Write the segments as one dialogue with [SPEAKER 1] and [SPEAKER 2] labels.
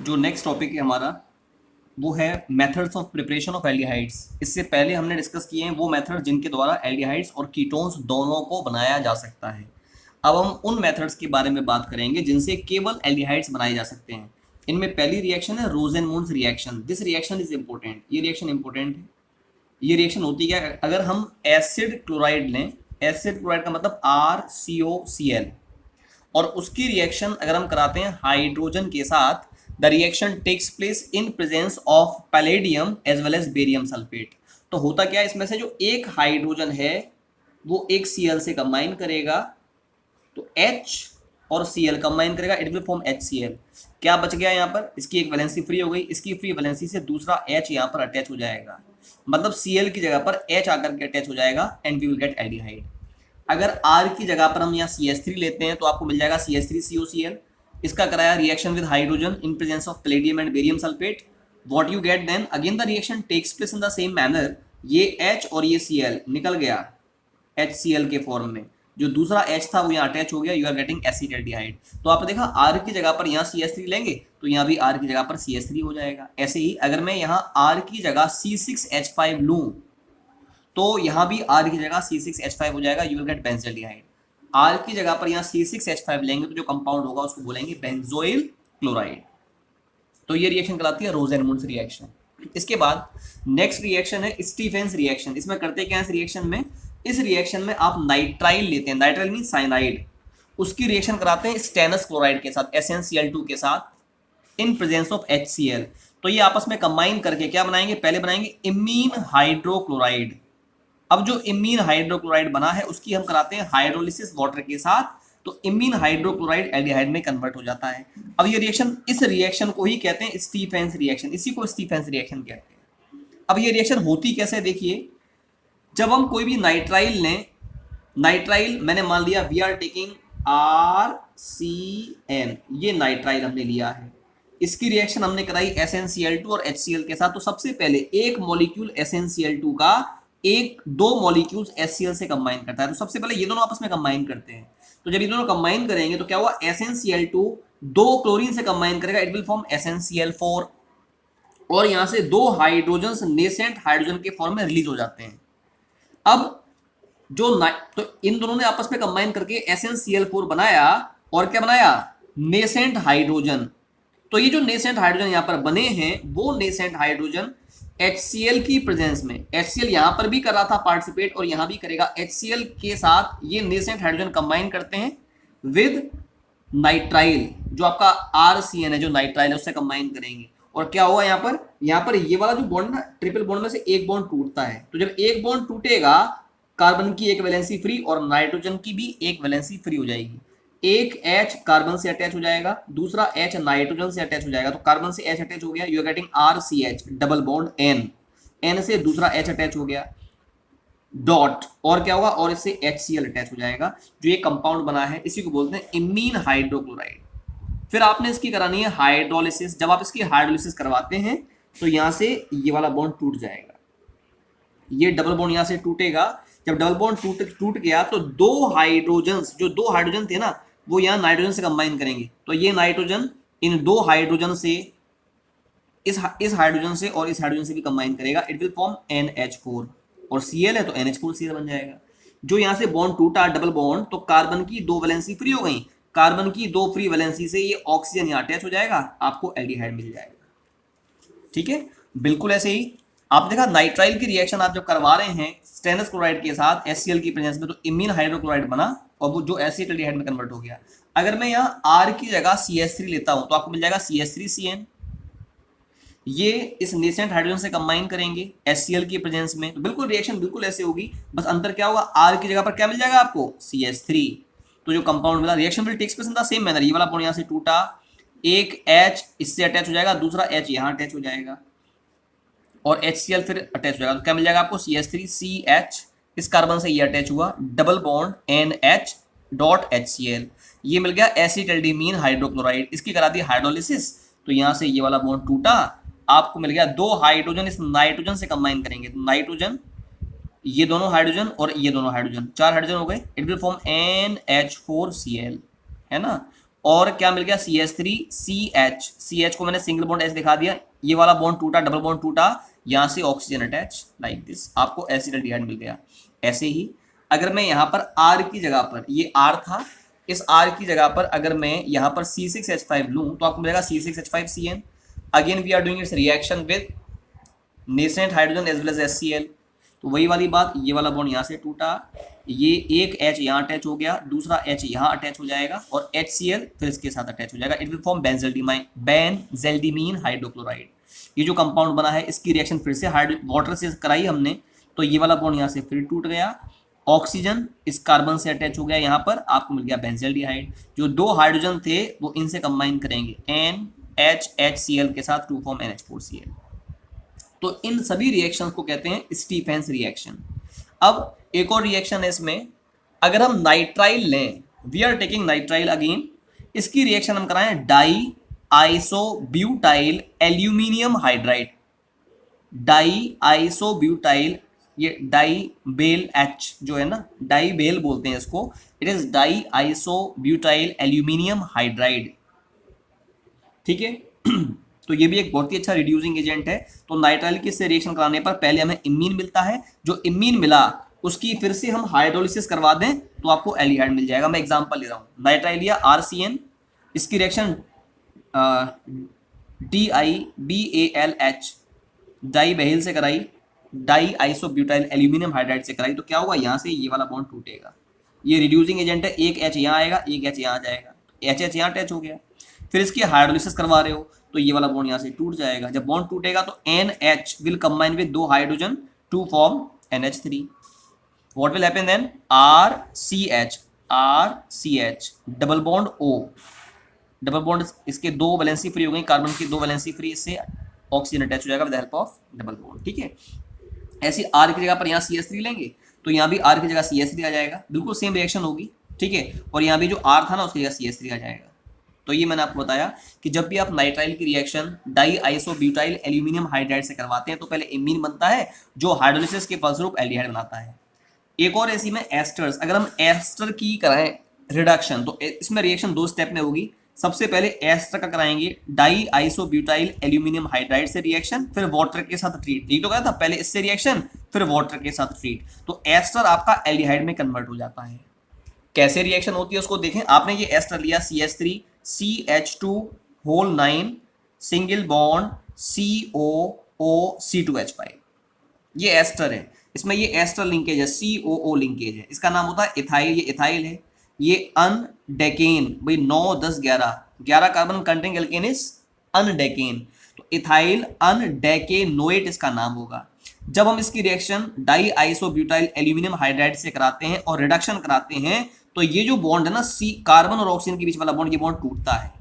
[SPEAKER 1] जो next topic है हमारा वो है methods of preparation of aldehydes. इससे पहले हमने डिस्कस किए हैं वो मेथड जिनके द्वारा एल्डिहाइड्स और कीटोन्स दोनों को बनाया जा सकता है। अब हम उन मेथड्स के बारे में बात करेंगे जिनसे केवल एल्डिहाइड्स बनाए जा सकते हैं। इनमें पहली रिएक्शन है Rosenmund's reaction. This reaction is important. ये रिएक्शन इंपॉर्टेंट है। ये रिएक्शन होती है क्या, अगर हम एसिड क्लोराइड लें, एसिड क्लोराइड का मतलब RCOCl, और उसकी रिएक्शन अगर हम कराते हैं हाइड्रोजन के साथ, the reaction takes place in presence of palladium as well as barium sulphate. तो होता क्या है, इसमें से जो एक हाइड्रोजन है वो एक Cl से कंबाइन करेगा, तो H और Cl कंबाइन करेगा, इट विल फॉर्म HCl। क्या बच गया यहाँ पर, इसकी एक वैलेंसी फ्री हो गई, इसकी फ्री वैलेंसी से दूसरा H यहाँ पर अटैच हो जाएगा, मतलब Cl की जगह पर H आकर के अटैच हो जाएगा and we will get aldehyde. अगर R की जगह पर हम यहाँ CH3 लेते हैं तो आपको मिल जाएगा CH3COCl। इसका कराया reaction with hydrogen in presence of palladium and barium sulphate. What you get then, again the reaction takes place in the same manner. ये H और ये Cl निकल गया HCl के फॉर्म में, जो दूसरा H था वो यहाँ अटैच हो गया, यू आर गेटिंग एसिटाल्डिहाइड। तो आपने देखा R की जगह पर यहाँ CH3 लेंगे तो यहाँ भी R की जगह पर CH3 हो जाएगा। ऐसे ही अगर मैं यहाँ R की जगह C6H5 लूँ तो यहाँ भी R की जगह C6H5 हो जाएगा, you will get benzaldehyde. R की जगह पर यहाँ C6H5 लेंगे तो जो कंपाउंड होगा उसको बोलेंगे बेंजोइल क्लोराइड। तो ये रिएक्शन कहलाती है रोजेनमूड्स रिएक्शन। इसके बाद नेक्स्ट रिएक्शन है स्टीफेंस रिएक्शन। इसमें करते क्या है इस रिएक्शन में, इस रिएक्शन में आप नाइट्राइल लेते हैं, नाइट्राइल मीन साइनाइड, उसकी रिएक्शन कराते हैं स्टेनस क्लोराइड के साथ, SnCl2 के साथ इन प्रेजेंस ऑफ HCl। तो ये आपस में कंबाइन करके क्या बनाएंगे, पहले बनाएंगे इमीन हाइड्रोक्लोराइड। अब जो इमीन हाइड्रोक्लोराइड बना है उसकी हम कराते हैं हाइड्रोलिसिस वाटर के साथ, तो इमीन हाइड्रोक्लोराइड एल्डिहाइड में कन्वर्ट हो जाता है। अब ये रिएक्शन, इस रिएक्शन को ही कहते हैं स्टीफेंस रिएक्शन, इसी को स्टीफेंस रिएक्शन कहते हैं। अब ये रिएक्शन होती कैसे, देखिए, जब हम कोई भी नाइट्राइल लें, नाइट्राइल मैंने मान लिया वी आर टेकिंग RCN, ये नाइट्राइल हमने लिया है, इसकी रिएक्शन हमने कराई SnCl2 और HCl के साथ। तो सबसे पहले एक मॉलिक्यूल SnCl2 का एक दो मॉलिक्यूल्स HCl से कंबाइन करता है, तो सबसे पहले ये दोनों आपस में कंबाइन करते हैं। तो जब ये दोनों कंबाइन करेंगे तो क्या हुआ, SnCl2 दो क्लोरीन से कंबाइन करेगा, इट विल फॉर्म SnCl4, और यहां से दो हाइड्रोजन नेसेंट हाइड्रोजन के फॉर्म में रिलीज हो जाते हैं। अब तो इन दोनों ने आपस में कंबाइन करके SnCl4 बनाया, और क्या बनाया, नेसेंट हाइड्रोजन। तो ये जो नेसेंट हाइड्रोजन यहां पर बने हैं वो नेसेंट हाइड्रोजन HCl की प्रेजेंस में, HCl यहां पर भी कर रहा था पार्टिसिपेट और यहां भी करेगा, HCl के साथ ये नेसेंट हाइड्रोजन कंबाइन करते हैं विद नाइट्राइल, जो आपका RCN है, जो नाइट्राइल है उससे कंबाइन करेंगे, और क्या होगा यहाँ पर ये वाला जो बॉन्ड ना, ट्रिपल बॉन्ड में से एक बॉन्ड टूटता है, तो जब एक बॉन्ड टूटेगा कार्बन की एक वैलेंसी फ्री और नाइट्रोजन की भी एक वैलेंसी फ्री हो जाएगी। एक H कार्बन से अटैच हो जाएगा, दूसरा H नाइट्रोजन से अटैच हो जाएगा, तो कार्बन से H अटैच हो गया, you are getting RCH double bond N से दूसरा H अटैच हो गया, डॉट, और क्या होगा, और इससे HCl अटैच हो जाएगा। जो ये कंपाउंड बना है इसी को बोलते हैं इमीन हाइड्रोक्लोराइड। फिर आपने इसकी करानी है हाइड्रोलिसिस। जब आप इसकी हाइड्रोलिसिस करवाते हैं तो यहां से ये वाला बॉन्ड टूट जाएगा, ये डबल बॉन्ड यहां से टूटेगा। जब डबल बॉन्ड टूट गया तो दो हाइड्रोजन थे ना, वो यहाँ नाइट्रोजन से कंबाइन करेंगे, तो ये नाइट्रोजन इन दो हाइड्रोजन से, इस हाइड्रोजन से और इस हाइड्रोजन से भी कंबाइन करेगा, इट विल फॉर्म NH4, और Cl है तो NH4Cl बन जाएगा। जो यहाँ से बॉन्ड टूटा डबल बॉन्ड, तो कार्बन की दो वैलेंसी फ्री हो गई, कार्बन की दो फ्री वैलेंसी से ये ऑक्सीजन यहाँ अटैच हो जाएगा, आपको एल्डिहाइड मिल जाएगा। ठीक है, बिल्कुल ऐसे ही आप देखा नाइट्राइल की रिएक्शन आप जब करवा रहे हैं स्टेनस क्लोराइड के साथ HCl की प्रेजेंस में, तो इमीन हाइड्रोक्लोराइड बना और वो जो एसिटाल्डिहाइड में कन्वर्ट हो गया। अगर मैं यहाँ R की जगह CH3 लेता हूं तो आपको मिल जाएगा CH3CN। ये इस नेसेंट हाइड्रोजन से कंबाइन करेंगे HCl की प्रेजेंस में, तो बिल्कुल रिएक्शन बिल्कुल ऐसे होगी, बस अंतर क्या होगा, R की जगह पर क्या मिल जाएगा आपको, CH3। तो जो कंपाउंड मिला, reaction will takes place in the same manner, ये वाला बॉन्ड यहाँ से टूटा, एक H इससे अटैच हो जाएगा, दूसरा H यहाँ अटैच हो जाएगा, और HCl फिर अटैच हो जाएगा, तो क्या मिल जाएगा आपको, CH3CH, इस कार्बन से ये अटैच हुआ, double bond NH dot HCl, ये मिल गया एसिटाल्डिमीन हाइड्रोक्लोराइड। इसकी करा दी हाइड्रोलिसिस, तो यहाँ से ये वाला बॉन्ड टूटा, आपको मिल गया दो हाइड्रोजन इस नाइट्रोजन से कंबाइन करेंगे, तो नाइट्रोजन, ये दोनों हाइड्रोजन और ये दोनों हाइड्रोजन, चार हाइड्रोजन हो गए, इट विल फॉर्म NH4Cl, है ना। और क्या मिल गया CH3CH, CH को मैंने सिंगल बॉन्ड H दिखा दिया, ये वाला बॉन्ड टूटा, डबल बॉन्ड टूटा, यहां से ऑक्सीजन अटैच लाइक दिस, आपको एसिटाल्डिहाइड मिल गया। ऐसे ही अगर मैं यहाँ पर R की जगह पर, ये R था, इस R की जगह पर अगर मैं यहाँ पर C6H5 लूं तो आपको मिलेगा C6H5CN। Again we are doing its reaction with nascent hydrogen as well as HCl। तो वही वाली बात, ये वाला बॉन्ड यहाँ से टूटा, ये एक H यहाँ अटैच हो गया, दूसरा H यहाँ अटैच हो जाएगा और HCl फिर इसके साथ अटैच हो जाएगा। It will form benzaldimine hydrochloride. ये जो कंपाउंड बना है इसकी रिएक्शन फिर से वाटर से कराई हमने, तो ये वाला बॉन्ड यहाँ से फिर टूट गया, ऑक्सीजन इस कार्बन से अटैच हो गया, यहाँ पर आपको मिल गया बेंजेल्डिहाइड। जो दो हाइड्रोजन थे वो इनसे कंबाइन करेंगे NHHCl के साथ टू फॉर्म NH4Cl। तो इन सभी रिएक्शंस को कहते हैं स्टीफेंस रिएक्शन। अब एक और रिएक्शन है इसमें, अगर हम नाइट्राइल लें, we are taking nitrile again, इसकी रिएक्शन हम कराएं di isobutyl aluminium hydride, di isobutyl, ये डाई बेल H जो है ना, डाई बेल बोलते हैं इसको, it is di isobutyl aluminium hydride. ठीक है तो ये भी एक बहुत ही अच्छा रिड्यूसिंग एजेंट है। तो नाइट्राइल की से रिएक्शन कराने पर पहले हमें इमीन मिलता है, जो इमीन मिला उसकी फिर से हम हाइड्रोलिसिस करवा दें तो आपको एल्डिहाइड मिल जाएगा। मैं एग्जांपल ले रहा हूं, नाइट्राइल लिया RCN, इसकी रिएक्शन DiBAlH डाई बेहिल से कराई, डाई आइसोब्यूटाइल एल्यूमिनियम हाइड्राइड से कराई, तो क्या होगा, यहाँ से ये वाला बॉन्ड टूटेगा। ये रिड्यूसिंग एजेंट है, एक H यहाँ आएगा, एक H यहाँ जाएगा, HH यहाँ अटैच हो गया, फिर इसकी हाइड्रोलिसिस करवा रहे हो तो ये वाला बॉन्ड यहाँ से टूट जाएगा। जब बॉन्ड टूटेगा तो NH विल कंबाइन विद दो hydrogen to form NH3। What will happen then, RCH double bond O, double bond इसके दो वैलेंसी फ्री हो गई, कार्बन की दो वैलेंसी फ्री, इससे ऑक्सीजन अटैच हो जाएगा with help of double bond. ठीक है, ऐसी R की जगह पर यहाँ CH3 लेंगे तो यहाँ भी R की जगह CH3 आ जाएगा, बिल्कुल सेम रिएक्शन होगी। ठीक है, और यहाँ भी जो R था ना उसकी जगह CH3 आ जाएगा। तो ये मैंने आपको बताया कि जब भी आप नाइट्राइल की reaction die isobutyl aluminium hydride से करवाते हैं तो पहले इमीन बनता है जो हाइड्रोलिसिस के फलस्वरूप एल्डिहाइड बनाता है। एक और ऐसी में एस्टर्स, अगर हम एस्टर की कराएं रिडक्शन तो इसमें रिएक्शन दो स्टेप में होगी। सबसे पहले एस्टर का कराएंगे डाई आइसोब्यूटाइल एल्यूमिनियम हाइड्राइड से रिएक्शन, फिर वाटर के साथ ट्रीट। यही तो कहा था, पहले इससे रिएक्शन फिर वाटर के साथ ट्रीट, तो एस्टर आपका एल्डिहाइड में कन्वर्ट हो जाता है। कैसे रिएक्शन होती है उसको देखें। आपने ये एस्टर लिया CH3 CH2 whole 9 single bond COO C2H5, ये एस्टर है, इसमें ये एस्टर लिंकेज है, COO लिंकेज है, इसका नाम होता है इथाइल, ये इथाइल है। ये अनडेकेन, भाई 9 10 11 कार्बन कंटेनिंग एल्केन इज अनडेकेन, तो इथाइल अनडेकेनोएट इसका नाम होगा। जब हम इसकी reaction die isobutyl aluminium hydride से कराते हैं और रिडक्शन कराते हैं तो ये जो बॉन्ड है ना, सी कार्बन और ऑक्सीजन के बीच वाला बॉन्ड, ये बॉन्ड टूटता है।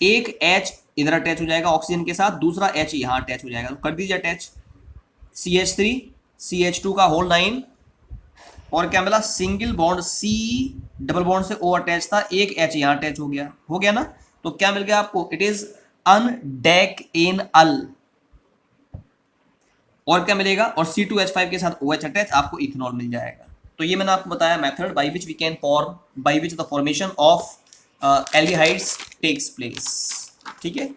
[SPEAKER 1] एक H इधर अटैच हो जाएगा ऑक्सीजन के साथ, दूसरा H यहाँ अटैच हो जाएगा, तो कर दीजिए अटैच। CH3 CH2 का होल 9 और क्या मिला, single bond C double bond से O अटैच था, एक H यहाँ अटैच हो गया ना, तो क्या मिल गया आपको, इट इज अनडेकेनल। और क्या मिलेगा, और C2H5 के साथ OH अटैच, आपको इथेनॉल मिल जाएगा। तो ये मैंने आपको बताया method by which we can form, by which the formation of aldehydes takes place. ठीक है,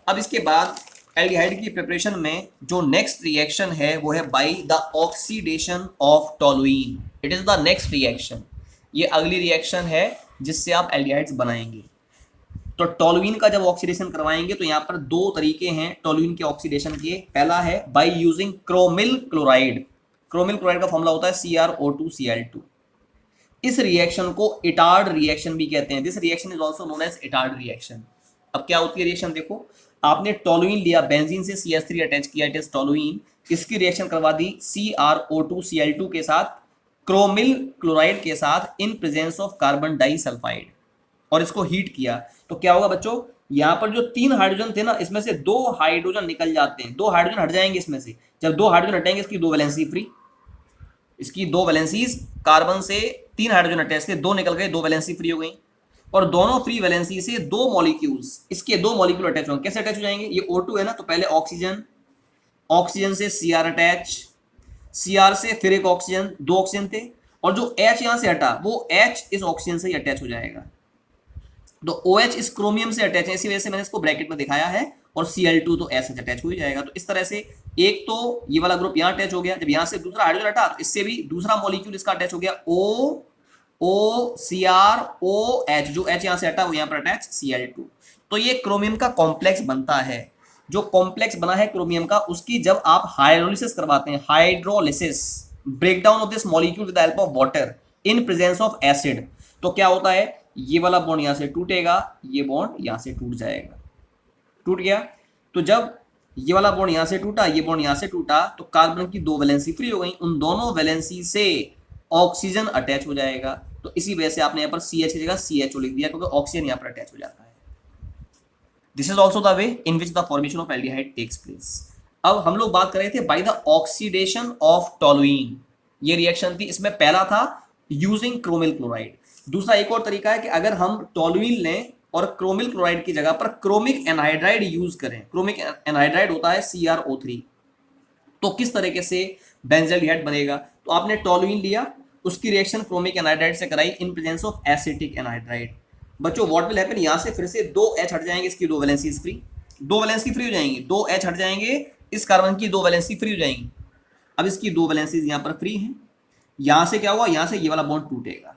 [SPEAKER 1] अब इसके बाद एल्डिहाइड की प्रिपरेशन में जो नेक्स्ट रिएक्शन है वो है bye the oxidation of toluene. It is the next reaction, ये अगली रिएक्शन है जिससे आप एल्डिहाइड्स बनाएंगे। तो टोलुइन का जब ऑक्सीडेशन करवाएंगे तो यहाँ पर दो तरीके हैं टोलुइन के ऑक्सीडेशन के। पहला है by using chromyl chloride. Chromyl chloride का फॉर्मूला होता है CrO2Cl2। इस रिएक्शन को इटार्ड रिएक्शन भी कहते हैं। This reaction is also known as Etard reaction. अब क्या होती है रिएक्शन, देखो आपने टोलुइन लिया, बेंजीन से CH3 अटैच किया, इट इज टोलुइन, इसकी रिएक्शन करवा दी CrO2Cl2 के साथ क्रोमिल क्लोराइड के साथ इन प्रेजेंस ऑफ कार्बन डाइसल्फाइड, और इसको हीट किया तो क्या होगा बच्चों, यहाँ पर जो 3 हाइड्रोजन थे ना, इसमें से 2 हाइड्रोजन निकल जाते हैं, 2 हाइड्रोजन हट जाएंगे इसमें से। जब 2 हाइड्रोजन हटेंगे इसकी 2 वैलेंसी फ्री, इसकी 2 वैलेंसीज, कार्बन से 3 हाइड्रोजन अटैच थे, 2 निकल गए, 2 वैलेंसी फ्री हो गई, और दोनों फ्री वैलेंसी से 2 मॉलिक्यूल्स, इसके 2 मॉलिक्यूल अटैच होंगे। कैसे अटैच हो जाएंगे, ये O2 है ना, तो पहले ऑक्सीजन, ऑक्सीजन से Cr अटैच, Cr से फिर एक ऑक्सीजन, 2 ऑक्सीजन थे, और जो H यहाँ से हटा वो H इस ऑक्सीजन से ही अटैच हो जाएगा। तो OH इस क्रोमियम से अटैच है, इसी वजह से मैंने इसको ब्रैकेट में दिखाया है, और Cl2 तो ऐसे अटैच हो ही जाएगा। तो इस तरह से एक तो ये वाला ग्रुप यहाँ अटैच हो गया, जब यहाँ से दूसरा हाइड्रोजन हटा तो इससे भी दूसरा मॉलिक्यूल इसका अटैच हो गया, OCr OH, जो H यहाँ से हटा वो यहाँ पर अटैच Cl2। तो ये क्रोमियम का कॉम्प्लेक्स बनता है। जो कॉम्प्लेक्स बना है क्रोमियम का, उसकी जब आप हाइड्रोलिसिस करवाते हैं, hydrolysis, breakdown of this molecule with the help of water in presence of acid, तो क्या होता है, ये वाला बॉन्ड यहां से टूटेगा, ये बॉन्ड यहां से टूट जाएगा, टूट गया। तो जब ये वाला बॉन्ड यहां से टूटा, ये बॉन्ड यहां से टूटा, तो कार्बन की दो वैलेंसी फ्री हो गई, उन दोनों वैलेंसी से ऑक्सीजन अटैच हो जाएगा। तो इसी वजह से आपने यहाँ पर CH की जगह CHO लिख दिया, क्योंकि ऑक्सीजन यहाँ पर अटैच हो जाता है। This is also the way in which the formation of aldehyde takes place. अब हम लोग बात कर रहे थे by the oxidation of toluene, ये रिएक्शन थी, इसमें पहला था यूजिंग क्रोमिल क्लोराइड। दूसरा एक और तरीका है कि अगर हम टोलुइन लें और क्रोमिल क्लोराइड की जगह पर क्रोमिक एनहाइड्राइड यूज करें, क्रोमिक एनहाइड्राइड होता है CrO3, तो किस तरीके से बेंजल्डिहाइड बनेगा। तो आपने टोलुइन लिया, उसकी रिएक्शन क्रोमिक एनहाइड्राइड से कराई इन प्रेजेंस ऑफ एसिटिक एनहाइड्राइड। बच्चों व्हाट विल हैपन, यहां से फिर से 2 H हट जाएंगे, इसकी 2 वैलेंसीज फ्री, 2 वैलेंसी फ्री हो जाएंगी, 2 H हट जाएंगे, इस कार्बन की 2 वैलेंसी फ्री हो जाएंगी। अब इसकी 2 वैलेंसीज यहां पर फ्री हैं, यहां से क्या हुआ, यहां से ये वाला बॉन्ड टूटेगा।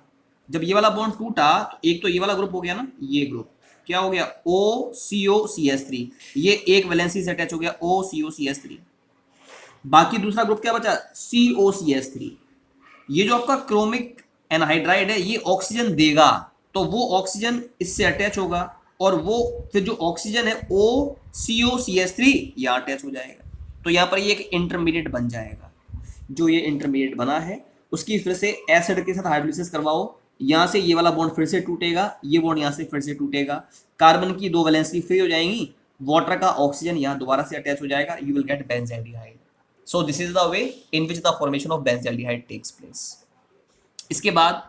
[SPEAKER 1] जब ये वाला बॉन्ड टूटा तो एक तो ये वाला ग्रुप हो गया ना, ये ग्रुप क्या हो गया, OCOCH3, ये एक वैलेंसी से अटैच हो गया OCOCH3। बाकी दूसरा ग्रुप क्या बचा, COCH3। ये जो आपका क्रोमिक एनहाइड्राइड है, ये ऑक्सीजन देगा, तो वो ऑक्सीजन इससे अटैच होगा, और वो फिर जो ऑक्सीजन है OCOCH3 यहाँ अटैच हो जाएगा। तो यहाँ पर ये एक इंटरमीडिएट बन जाएगा। जो ये इंटरमीडिएट बना है उसकी फिर से एसिड के साथ हाइड्रोलिसिस करवाओ, यहाँ से ये वाला बॉन्ड फिर से टूटेगा, ये बॉन्ड यहाँ से फिर से टूटेगा, कार्बन की 2 वैलेंसी फ्री हो जाएंगी, वाटर का ऑक्सीजन यहाँ दोबारा से अटैच हो जाएगा, you will get benzaldehyde. So this is the way in which the formation of benzaldehyde takes place. इसके बाद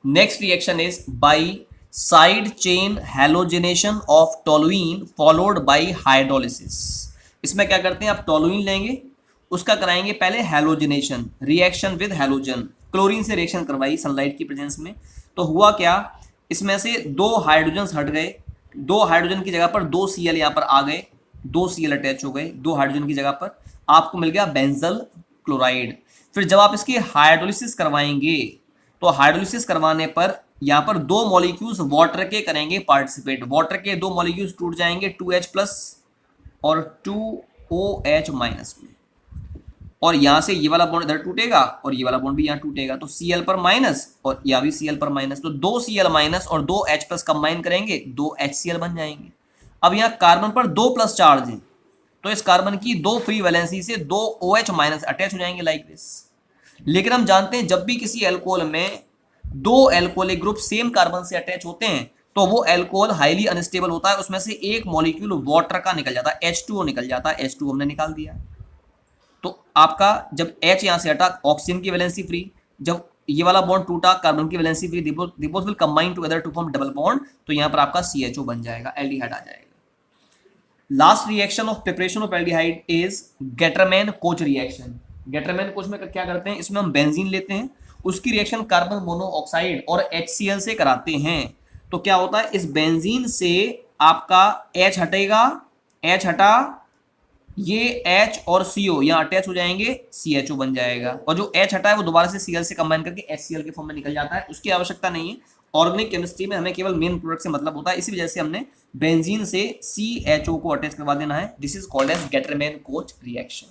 [SPEAKER 1] next reaction is by side chain halogenation of toluene followed by hydrolysis. इसमें क्या करते हैं, आप टोलुइन लेंगे, उसका कराएंगे पहले halogenation, reaction with halogen, chlorine से रिएक्शन करवाई सनलाइट की प्रेजेंस में। तो हुआ क्या, इसमें से 2 हाइड्रोजन हट गए, 2 हाइड्रोजन की जगह पर 2 Cl यहाँ पर आ गए, 2 Cl अटैच हो गए 2 हाइड्रोजन की जगह पर, आपको मिल गया बेंजल क्लोराइड। फिर जब आप इसकी हाइड्रोलिसिस करवाएंगे, तो हाइड्रोलिसिस करवाने पर यहाँ पर 2 मॉलिक्यूल्स वाटर के करेंगे पार्टिसिपेट, वाटर के 2 मॉलिक्यूल्स टूट जाएंगे 2H+ और 2OH- में, और यहाँ से ये वाला बॉन्ड इधर टूटेगा और ये वाला बॉन्ड भी यहाँ टूटेगा, तो Cl पर माइनस और यहाँ भी Cl पर माइनस, तो 2 Cl- और 2 H+ कंबाइन करेंगे 2 HCl बन जाएंगे। अब यहाँ कार्बन पर 2+ चार्ज है, तो इस कार्बन की 2 फ्री वैलेंसी से 2 OH- अटैच हो जाएंगे लाइक दिस। लेकिन हम जानते हैं जब भी किसी एल्कोहल में 2 एल्कोहलिक ग्रुप सेम कार्बन से अटैच होते हैं, तो वो एल्कोहल हाईली अनस्टेबल होता है, उसमें से एक मॉलिक्यूल वाटर का निकल जाता है, H2O निकल जाता है, H2O हमने निकाल दिया। तो आपका जब H यहाँ से हटा, ऑक्सीजन की वैलेंसी फ्री, जब ये वाला बॉन्ड टूटा, कार्बन की valency free, both will combine together to form double bond, तो यहाँ पर आपका CHO बन जाएगा, एल्डिहाइड आ जाएगा। Last reaction of preparation of aldehyde is Gattermann-coach reaction. Gattermann-coach में क्या करते हैं, इसमें हम बेंजीन लेते हैं, उसकी रिएक्शन कार्बन मोनोऑक्साइड और HCl से कराते हैं। तो क्या होता है, इस बेंजीन से आपका H हटेगा, H हटा, ये H और CO यहाँ अटैच हो जाएंगे, CHO बन जाएगा, और जो H हटा है वो दोबारा से Cl से कंबाइन करके HCl के फॉर्म में निकल जाता है, उसकी आवश्यकता नहीं है। ऑर्गेनिक केमिस्ट्री में हमें केवल मेन प्रोडक्ट से मतलब होता है, इसी वजह से हमने बेंजीन से CHO को अटैच करवा देना है। This is called as Gattermann Koch reaction.